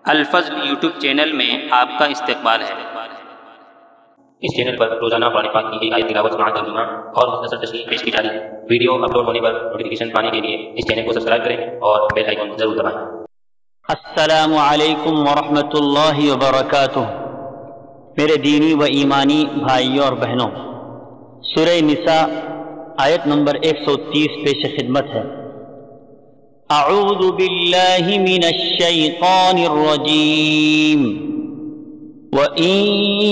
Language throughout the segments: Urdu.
الفضل یوٹیوب چینل میں آپ کا استقبال ہے۔ اس چینل پر روزانہ قرآن پاک کی ایک آیت تلاوت سماعت ترجمہ اور مختصر تشریح پیش کی جا رہی ہے۔ ویڈیو اپلوڈ ہونے پر نوٹیفیکیشن پانے کے لیے اس چینل کو سبسکرائب کریں اور بیل آئیکن ضرور دبائیں۔ السلام علیکم ورحمۃ اللہ وبرکاتہ۔ میرے دینی و ایمانی بھائیوں اور بہنوں، سورہ نساء آیت نمبر 130 پیش خدمت ہے۔ اعوذ باللہ من الشیطان الرجیم وَإِن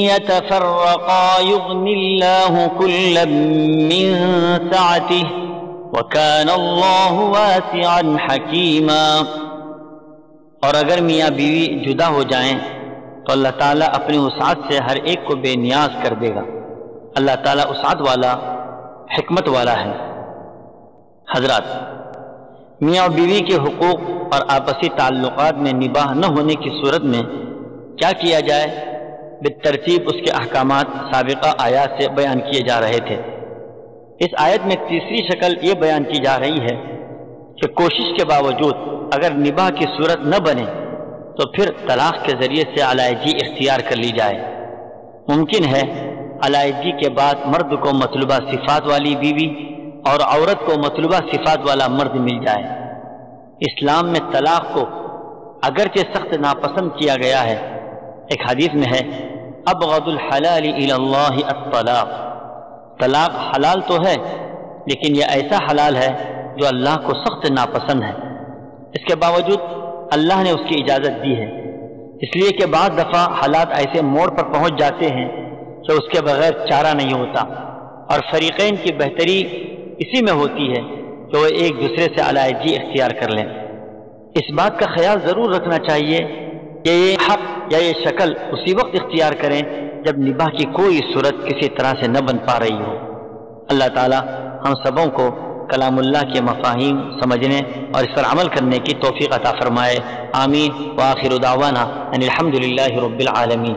يَتَفَرَّقَا يُغْنِ اللَّهُ كُلًّا مِّن سَعَتِهِ وَكَانَ اللَّهُ وَاسِعًا حَكِيمًا۔ اور اگر میاں بیوی جدا ہو جائیں تو اللہ تعالیٰ اپنی وسعت سے ہر ایک کو بے نیاز کر دے گا۔ اللہ تعالیٰ وسعت والا، حکمت والا ہے۔ حضرات، میاں اور بیوی کے حقوق اور آپسی تعلقات میں نباہ نہ ہونے کی صورت میں کیا کیا جائے، بالترتیب اس کے احکامات سابقہ آیات سے بیان کیے جا رہے تھے۔ اس آیت میں تیسری شکل یہ بیان کی جا رہی ہے کہ کوشش کے باوجود اگر نباہ کی صورت نہ بنے تو پھر طلاق کے ذریعے سے علیحدگی اختیار کر لی جائے۔ ممکن ہے علیحدگی کے بعد مرد کو مطلوبہ صفات والی بیوی اور عورت کو مطلوبہ صفات والا مرد مل جائے۔ اسلام میں طلاق کو اگرچہ سخت ناپسند کیا گیا ہے۔ ایک حدیث میں ہے ابغض الحلال الی اللہ الطلاق۔ طلاق حلال تو ہے لیکن یہ ایسا حلال ہے جو اللہ کو سخت ناپسند ہے۔ اس کے باوجود اللہ نے اس کی اجازت دی ہے، اس لیے کہ بعض دفعہ حالات ایسے موڑ پر پہنچ جاتے ہیں کہ اس کے بغیر چارہ نہیں ہوتا، اور فریقین کی بہتری اسی میں ہوتی ہے کہ وہ ایک دوسرے سے علیحدگی اختیار کر لیں۔ اس بات کا خیال ضرور رکھنا چاہیے کہ یہ حق یا یہ شکل اسی وقت اختیار کریں جب نباہ کی کوئی صورت کسی طرح سے نہ بن پا رہی ہو۔ اللہ تعالی ہم سبوں کو کلام اللہ کے مفاہیم سمجھنے اور اس پر عمل کرنے کی توفیق عطا فرمائے۔ آمین۔ وآخر دعوانا ان الحمد للہ رب العالمین۔